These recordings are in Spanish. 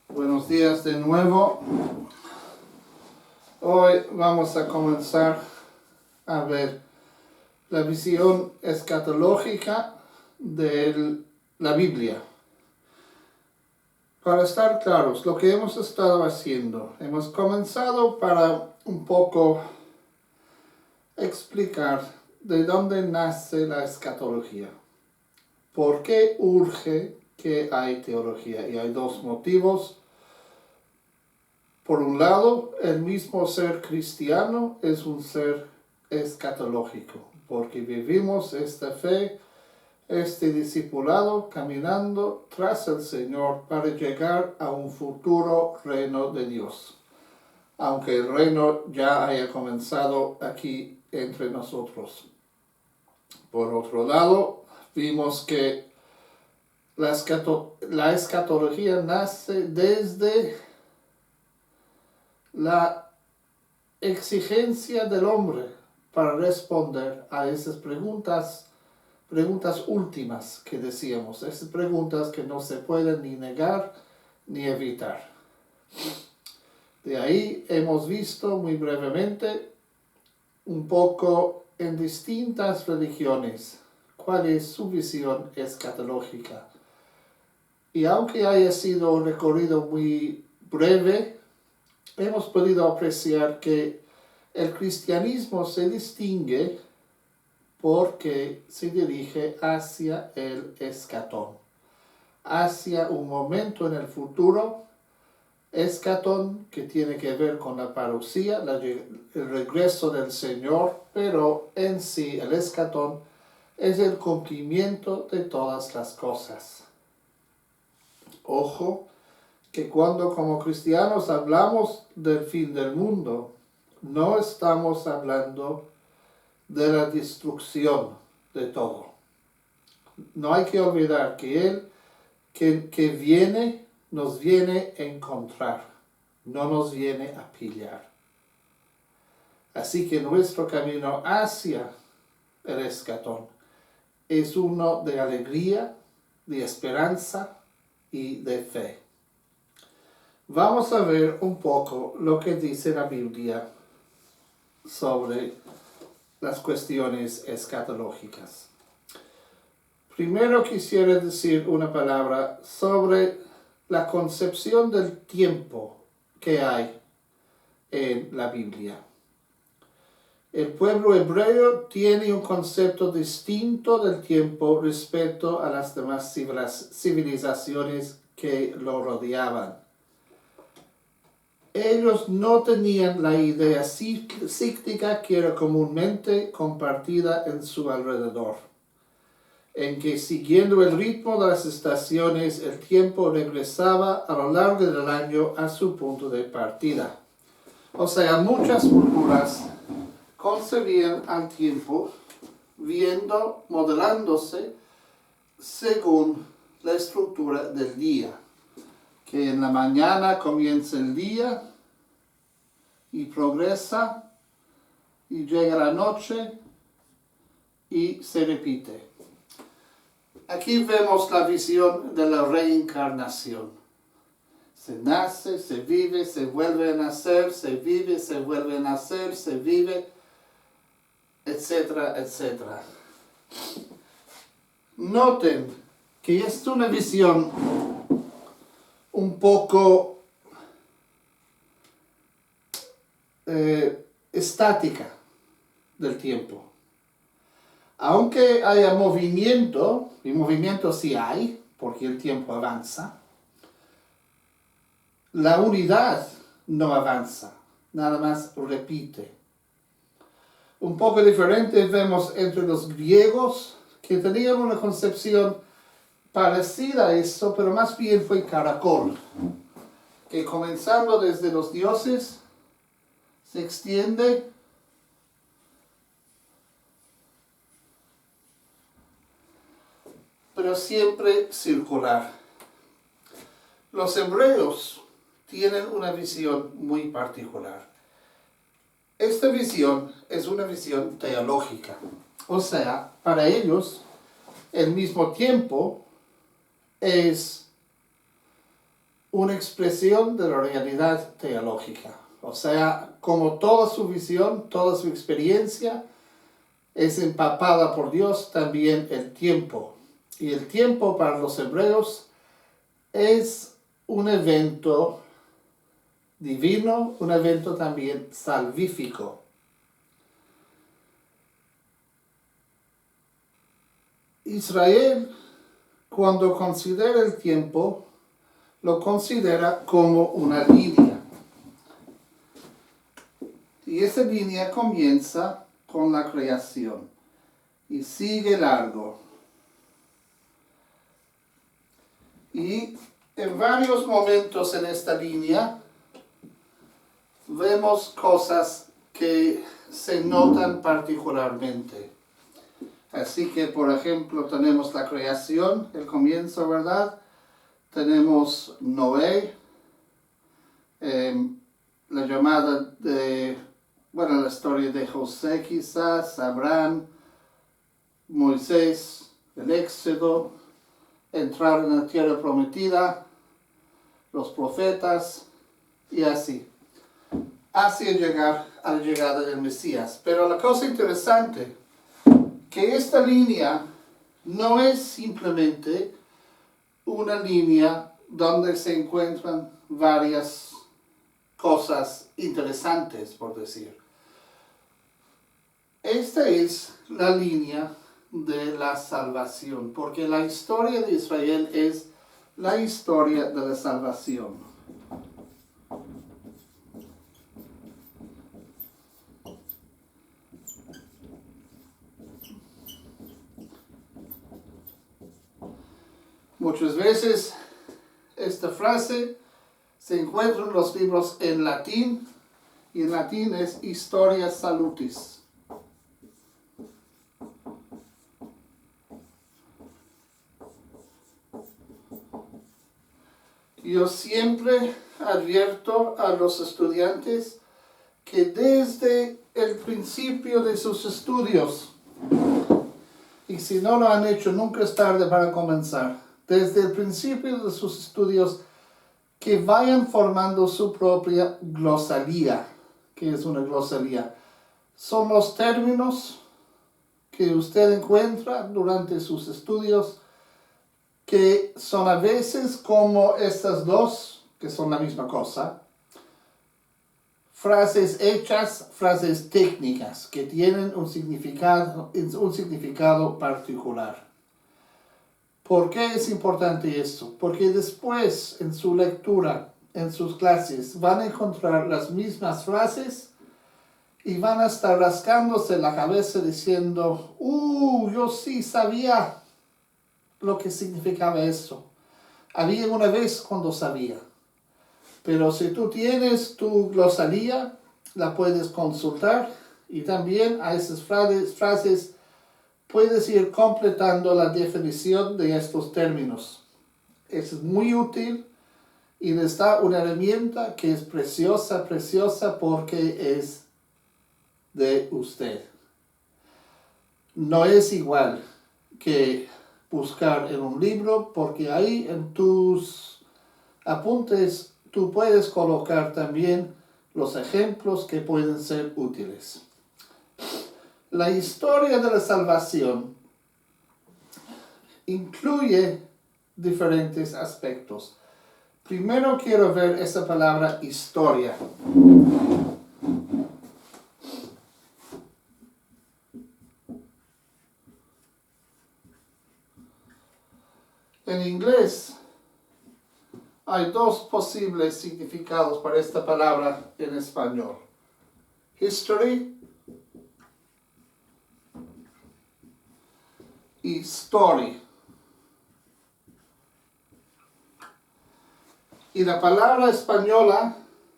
Buenos días de nuevo. Hoy vamos a comenzar a ver la visión escatológica de la Biblia. Para estar claros, lo que hemos estado haciendo, hemos comenzado para un poco explicar de dónde nace la escatología. ¿Por qué urge que hay teología? Y hay dos motivos. Por un lado, el mismo ser cristiano es un ser escatológico, porque vivimos esta fe, este discipulado, caminando tras el Señor para llegar a un futuro reino de Dios, aunque el reino ya haya comenzado aquí entre nosotros. Por otro lado, vimos que la escatología nace desde la exigencia del hombre para responder a esas preguntas últimas que decíamos, esas preguntas que no se pueden ni negar ni evitar. De ahí hemos visto muy brevemente un poco en distintas religiones cuál es su visión escatológica. Y aunque haya sido un recorrido muy breve, hemos podido apreciar que el cristianismo se distingue porque se dirige hacia el escatón, hacia un momento en el futuro, escatón que tiene que ver con la parucía, el regreso del Señor, pero en sí el escatón es el cumplimiento de todas las cosas. Ojo, que cuando como cristianos hablamos del fin del mundo, no estamos hablando de la destrucción de todo. No hay que olvidar que Él que viene, nos viene a encontrar, no nos viene a pillar. Así que nuestro camino hacia el escatón es uno de alegría, de esperanza y de fe. Vamos a ver un poco lo que dice la Biblia sobre las cuestiones escatológicas. Primero quisiera decir una palabra sobre la concepción del tiempo que hay en la Biblia. El pueblo hebreo tiene un concepto distinto del tiempo respecto a las demás civilizaciones que lo rodeaban. Ellos no tenían la idea cíclica que era comúnmente compartida en su alrededor, en que siguiendo el ritmo de las estaciones el tiempo regresaba a lo largo del año a su punto de partida. O sea, muchas culturas concebían al tiempo modelándose según la estructura del día. Que en la mañana comienza el día y progresa y llega la noche y se repite. Aquí vemos la visión de la reencarnación. Se nace, se vive, se vuelve a nacer, se vive, se vuelve a nacer, se vive, etcétera, etcétera. Noten que es una visión un poco estática del tiempo. Aunque haya movimiento, y movimiento sí hay, porque el tiempo avanza, la unidad no avanza, nada más repite. Un poco diferente vemos entre los griegos, que tenían una concepción parecida a eso, pero más bien fue caracol, que comenzando desde los dioses, se extiende pero siempre circular. Los hebreos tienen una visión muy particular. Esta visión es una visión teológica, o sea, para ellos al mismo tiempo es una expresión de la realidad teológica. O sea, como toda su visión, toda su experiencia es empapada por Dios, también el tiempo. Y el tiempo para los hebreos es un evento divino, un evento también salvífico. Israel, cuando considera el tiempo, lo considera como una línea. Y esa línea comienza con la creación y sigue largo. Y en varios momentos en esta línea vemos cosas que se notan particularmente. Así que, por ejemplo, tenemos la creación, el comienzo, ¿verdad? Tenemos Noé, la llamada de, la historia de José quizás, Abraham, Moisés, el Éxodo, entrar en la tierra prometida, los profetas y así, hacia llegar a la llegada del Mesías. Pero la cosa interesante, que esta línea no es simplemente una línea donde se encuentran varias cosas interesantes, por decir. Esta es la línea de la salvación, porque la historia de Israel es la historia de la salvación. Muchas veces esta frase se encuentra en los libros en latín, y en latín es Historia Salutis. Yo siempre advierto a los estudiantes que desde el principio de sus estudios, y si no lo han hecho, nunca es tarde para comenzar, desde el principio de sus estudios, que vayan formando su propia glosalía. ¿Qué es una glosalía? Son los términos que usted encuentra durante sus estudios, que son a veces como estas dos, que son la misma cosa, frases hechas, frases técnicas, que tienen un significado particular. ¿Por qué es importante esto? Porque después, en su lectura, en sus clases, van a encontrar las mismas frases y van a estar rascándose la cabeza diciendo, yo sí sabía lo que significaba eso. Había una vez cuando sabía. Pero si tú tienes tu glosalía, la puedes consultar y también a esas frases puedes ir completando la definición de estos términos. Es muy útil y les da una herramienta que es preciosa, preciosa porque es de usted. No es igual que buscar en un libro, porque ahí en tus apuntes tú puedes colocar también los ejemplos que pueden ser útiles. La historia de la salvación incluye diferentes aspectos. Primero quiero ver esa palabra historia. En inglés hay dos posibles significados para esta palabra en español. History y story. Y la palabra española,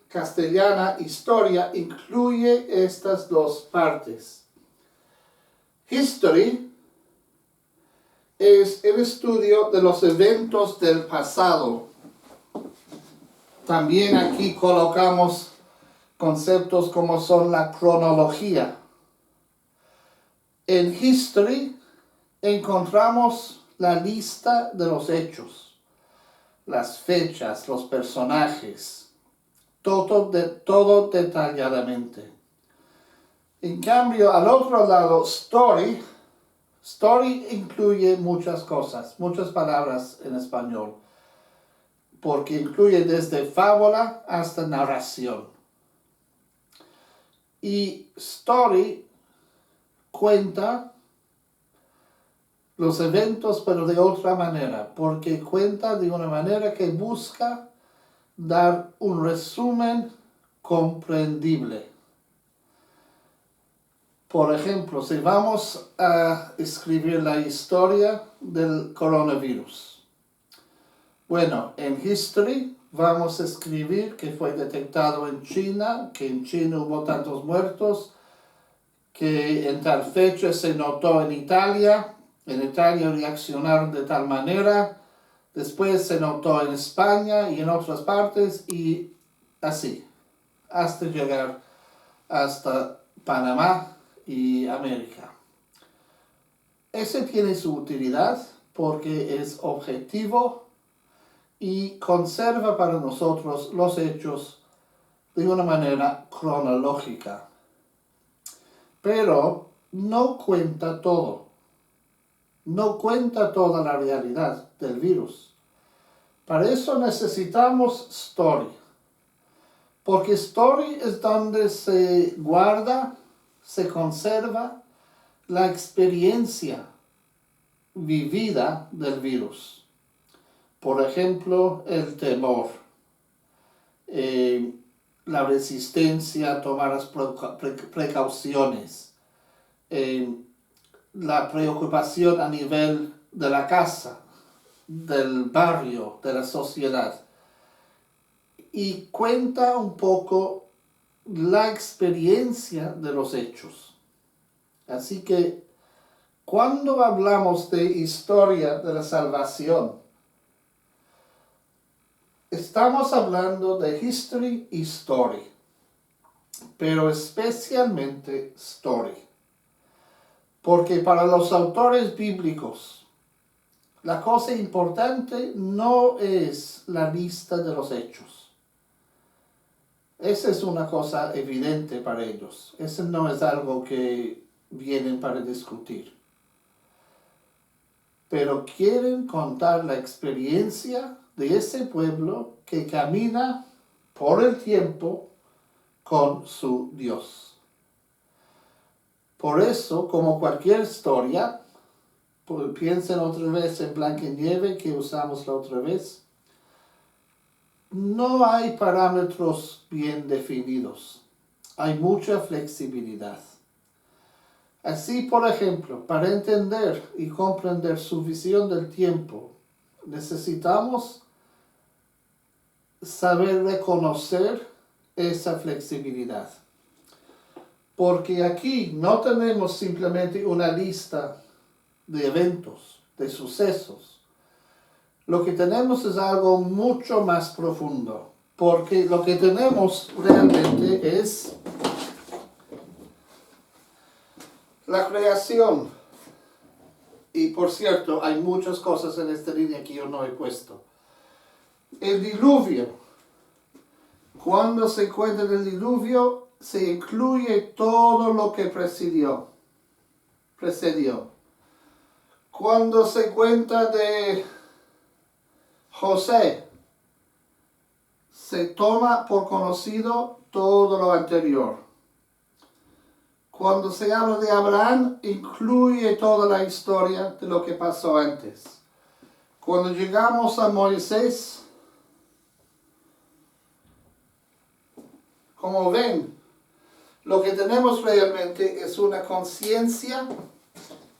castellana, historia, incluye estas dos partes. History es el estudio de los eventos del pasado. También aquí colocamos conceptos como son la cronología. En history encontramos la lista de los hechos, las fechas, los personajes, todo detalladamente. En cambio, al otro lado, story incluye muchas cosas, muchas palabras en español, porque incluye desde fábula hasta narración. Y story cuenta los eventos, pero de otra manera, porque cuenta de una manera que busca dar un resumen comprendible. Por ejemplo, si vamos a escribir la historia del coronavirus. Bueno, en History vamos a escribir que fue detectado en China, que en China hubo tantos muertos, que en tal fecha se notó en Italia reaccionaron de tal manera, después se notó en España y en otras partes y así, hasta llegar hasta Panamá y América. Ese tiene su utilidad porque es objetivo y conserva para nosotros los hechos de una manera cronológica. Pero no cuenta todo. No cuenta toda la realidad del virus. Para eso necesitamos story. Porque story es donde se guarda, se conserva la experiencia vivida del virus. Por ejemplo, el temor, la resistencia a tomar las precauciones, la preocupación a nivel de la casa, del barrio, de la sociedad. Y cuenta un poco la experiencia de los hechos. Así que cuando hablamos de historia de la salvación, estamos hablando de history y story, pero especialmente story. Porque para los autores bíblicos, la cosa importante no es la lista de los hechos. Esa es una cosa evidente para ellos. Eso no es algo que vienen para discutir. Pero quieren contar la experiencia de ese pueblo que camina por el tiempo con su Dios. Por eso, como cualquier historia, piensen otra vez en Blancanieves que usamos la otra vez, no hay parámetros bien definidos. Hay mucha flexibilidad. Así, por ejemplo, para entender y comprender su visión del tiempo, necesitamos saber reconocer esa flexibilidad. Porque aquí no tenemos simplemente una lista de eventos, de sucesos. Lo que tenemos es algo mucho más profundo. Porque lo que tenemos realmente es la creación. Y por cierto, hay muchas cosas en esta línea que yo no he puesto. El diluvio. Cuando se cuenta del diluvio, se incluye todo lo que precedió. Cuando se cuenta de José, se toma por conocido todo lo anterior. Cuando se habla de Abraham, incluye toda la historia de lo que pasó antes. Cuando llegamos a Moisés, como ven, lo que tenemos realmente es una conciencia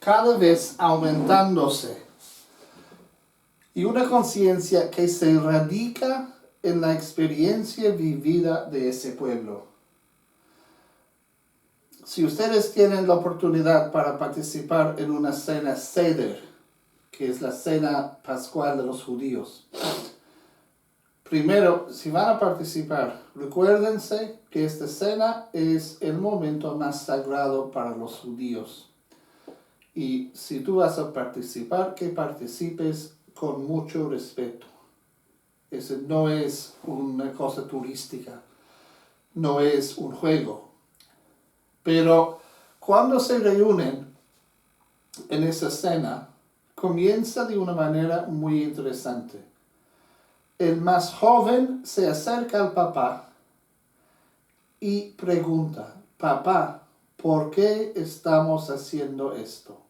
cada vez aumentándose. Y una conciencia que se radica en la experiencia vivida de ese pueblo. Si ustedes tienen la oportunidad para participar en una cena Seder, que es la cena pascual de los judíos, primero, si van a participar, recuérdense que esta cena es el momento más sagrado para los judíos. Y si tú vas a participar, que participes con mucho respeto. Eso no es una cosa turística, no es un juego. Pero cuando se reúnen en esa cena, comienza de una manera muy interesante. El más joven se acerca al papá y pregunta, papá, ¿por qué estamos haciendo esto?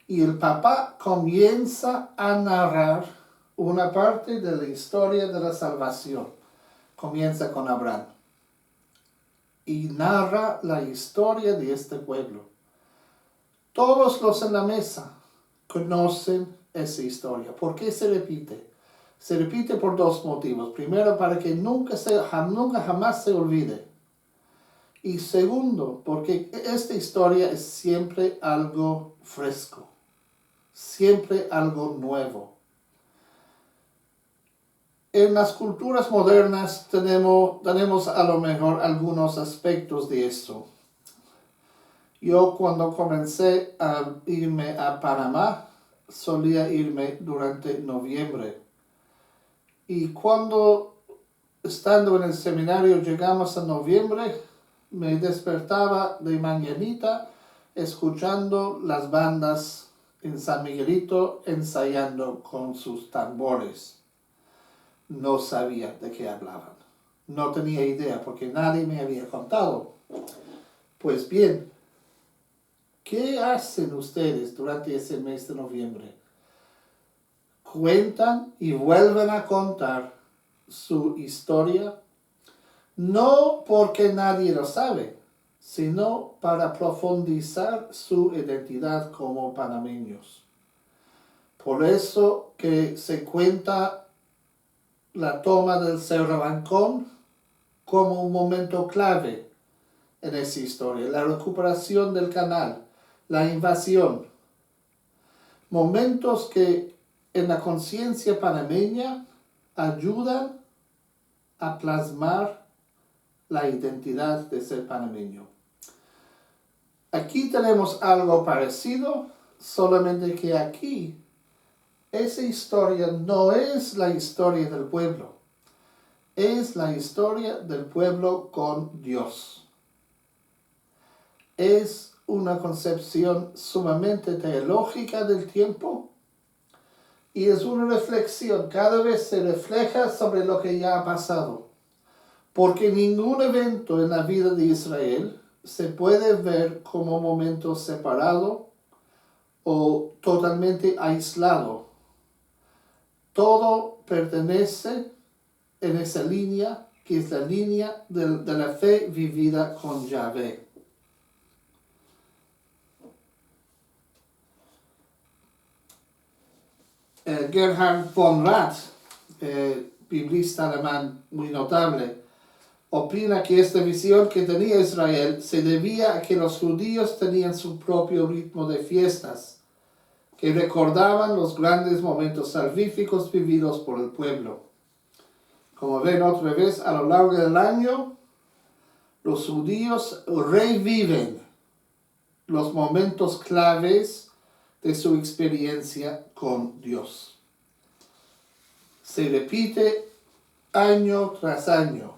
Y el papá comienza a narrar una parte de la historia de la salvación. Comienza con Abraham. Y narra la historia de este pueblo. Todos los en la mesa conocen esa historia. ¿Por qué se repite? Se repite por dos motivos. Primero, para que nunca jamás se olvide. Y segundo, porque esta historia es siempre algo fresco. Siempre algo nuevo. En las culturas modernas tenemos a lo mejor algunos aspectos de esto. Yo cuando comencé a irme a Panamá, solía irme durante noviembre. Y cuando, estando en el seminario, llegamos a noviembre, me despertaba de mañanita escuchando las bandas en San Miguelito ensayando con sus tambores. No sabía de qué hablaban. No tenía idea porque nadie me había contado. Pues bien, ¿qué hacen ustedes durante ese mes de noviembre? Cuentan y vuelven a contar su historia, no porque nadie lo sabe, sino para profundizar su identidad como panameños. Por eso que se cuenta la toma del Cerro Bancón como un momento clave en esa historia, la recuperación del canal, la invasión, momentos que en la conciencia panameña ayudan a plasmar la identidad de ser panameño. Aquí tenemos algo parecido, solamente que aquí esa historia no es la historia del pueblo, es la historia del pueblo con Dios. Es una concepción sumamente teológica del tiempo y es una reflexión, cada vez se refleja sobre lo que ya ha pasado. Porque ningún evento en la vida de Israel se puede ver como momento separado o totalmente aislado. Todo pertenece en esa línea, que es la línea de la fe vivida con Yahvé. Gerhard von Rath, biblista alemán muy notable, opina que esta visión que tenía Israel se debía a que los judíos tenían su propio ritmo de fiestas, que recordaban los grandes momentos salvíficos vividos por el pueblo. Como ven otra vez, a lo largo del año, los judíos reviven los momentos claves de su experiencia con Dios. Se repite año tras año,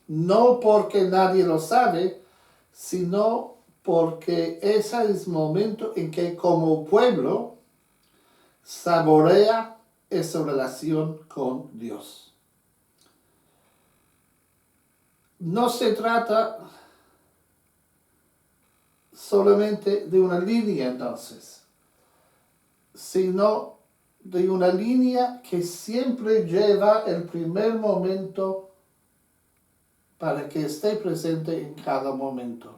no porque nadie lo sabe, sino porque ese es el momento en que como pueblo saborea esa relación con Dios. No se trata solamente de una línea entonces, sino de una línea que siempre lleva el primer momento para que esté presente en cada momento.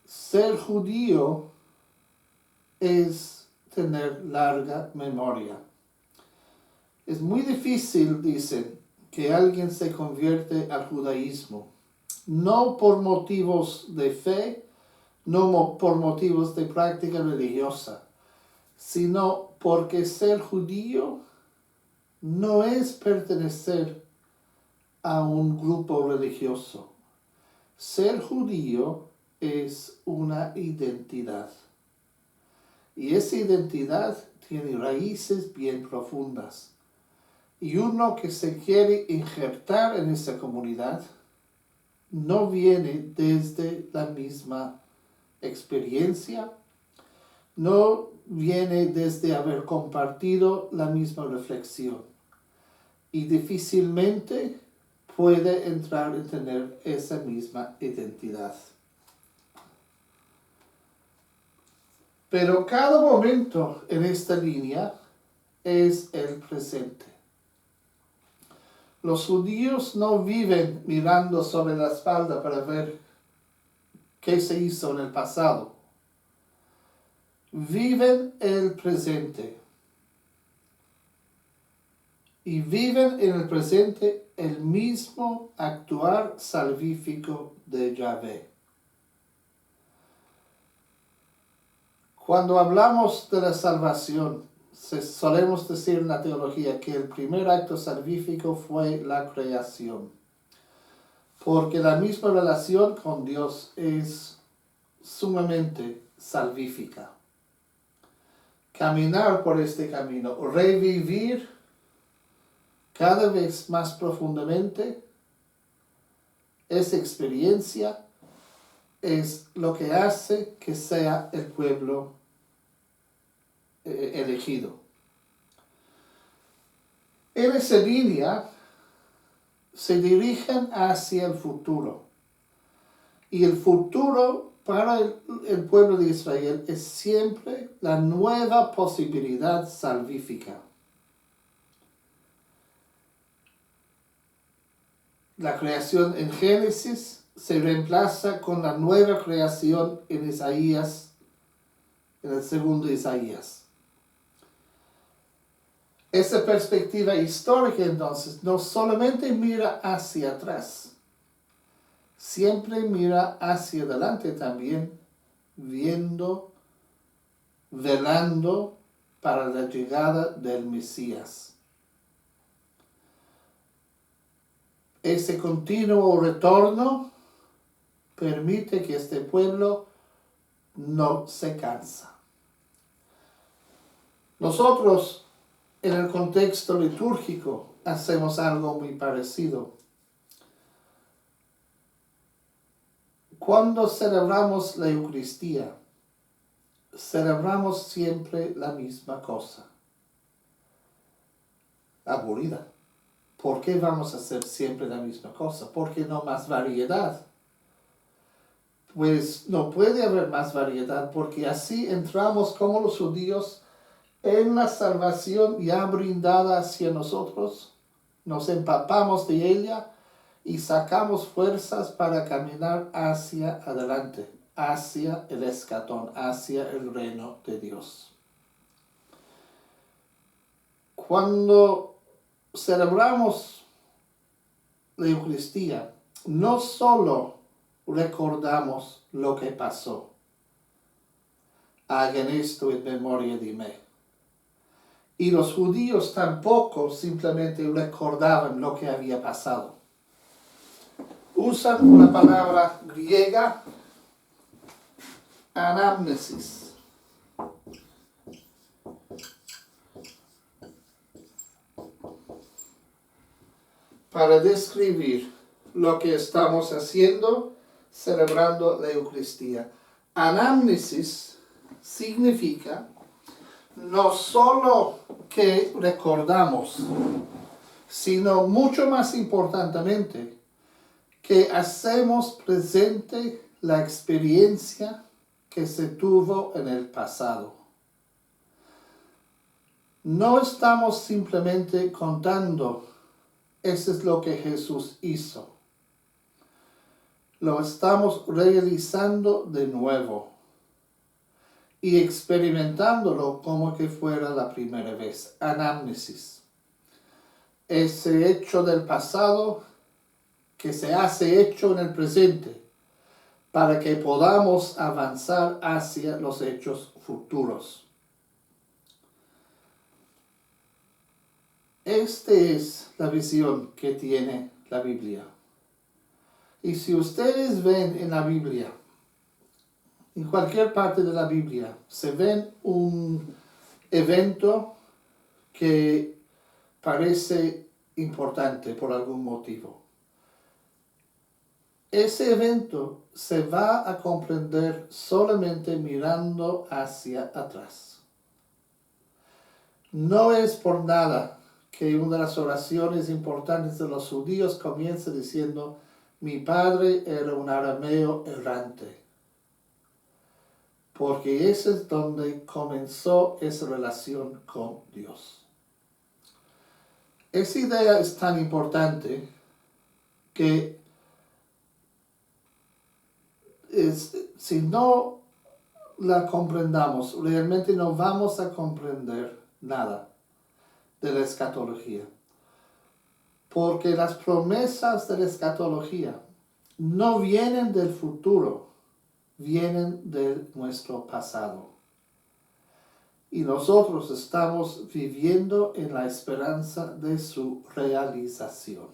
Ser judío es tener larga memoria. Es muy difícil, dicen, que alguien se convierte al judaísmo, no por motivos de fe, no por motivos de práctica religiosa, sino porque ser judío no es pertenecer a un grupo religioso. Ser judío es una identidad. Y esa identidad tiene raíces bien profundas. Y uno que se quiere injertar en esa comunidad no viene desde la misma experiencia, no viene desde haber compartido la misma reflexión y difícilmente puede entrar en tener esa misma identidad. Pero cada momento en esta línea es el presente. Los judíos no viven mirando sobre la espalda para ver qué se hizo en el pasado. Viven el presente. Y viven en el presente el mismo actuar salvífico de Yahvé. Cuando hablamos de la salvación, solemos decir en la teología que el primer acto salvífico fue la creación, porque la misma relación con Dios es sumamente salvífica. Caminar por este camino, revivir cada vez más profundamente esa experiencia es lo que hace que sea el pueblo elegido. En esa línea se dirigen hacia el futuro. Y el futuro para el pueblo de Israel es siempre la nueva posibilidad salvífica. La creación en Génesis se reemplaza con la nueva creación en Isaías, en el segundo Isaías. Esa perspectiva histórica entonces no solamente mira hacia atrás, siempre mira hacia adelante también, viendo, velando para la llegada del Mesías. Ese continuo retorno permite que este pueblo no se cansa. Nosotros, en el contexto litúrgico, hacemos algo muy parecido. Cuando celebramos la Eucaristía, celebramos siempre la misma cosa. Aburrida. ¿Por qué vamos a hacer siempre la misma cosa? ¿Por qué no más variedad? Pues no puede haber más variedad porque así entramos como los judíos en la salvación ya brindada hacia nosotros, nos empapamos de ella y sacamos fuerzas para caminar hacia adelante, hacia el escatón, hacia el reino de Dios. Cuando celebramos la Eucaristía, no solo recordamos lo que pasó, hagan esto en memoria de mí. Y los judíos tampoco simplemente recordaban lo que había pasado. Usan una palabra griega, anamnesis. Para describir lo que estamos haciendo, celebrando la Eucaristía. Anamnesis significa no solo que recordamos, sino mucho más importantemente, que hacemos presente la experiencia que se tuvo en el pasado. No estamos simplemente contando, eso es lo que Jesús hizo. Lo estamos realizando de nuevo y experimentándolo como que fuera la primera vez. Anamnesis. Ese hecho del pasado que se hace hecho en el presente para que podamos avanzar hacia los hechos futuros. Esta es la visión que tiene la Biblia. Y si ustedes ven en la Biblia en cualquier parte de la Biblia, se ven un evento que parece importante por algún motivo. Ese evento se va a comprender solamente mirando hacia atrás. No es por nada que una de las oraciones importantes de los judíos comienza diciendo: mi padre era un arameo errante. Porque ese es donde comenzó esa relación con Dios. Esa idea es tan importante que si no la comprendamos, realmente no vamos a comprender nada de la escatología. Porque las promesas de la escatología no vienen del futuro, vienen de nuestro pasado. Y nosotros estamos viviendo en la esperanza de su realización.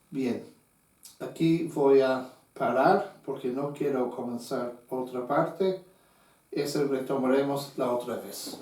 Bien, aquí voy a parar porque no quiero comenzar otra parte. Eso retomaremos la otra vez.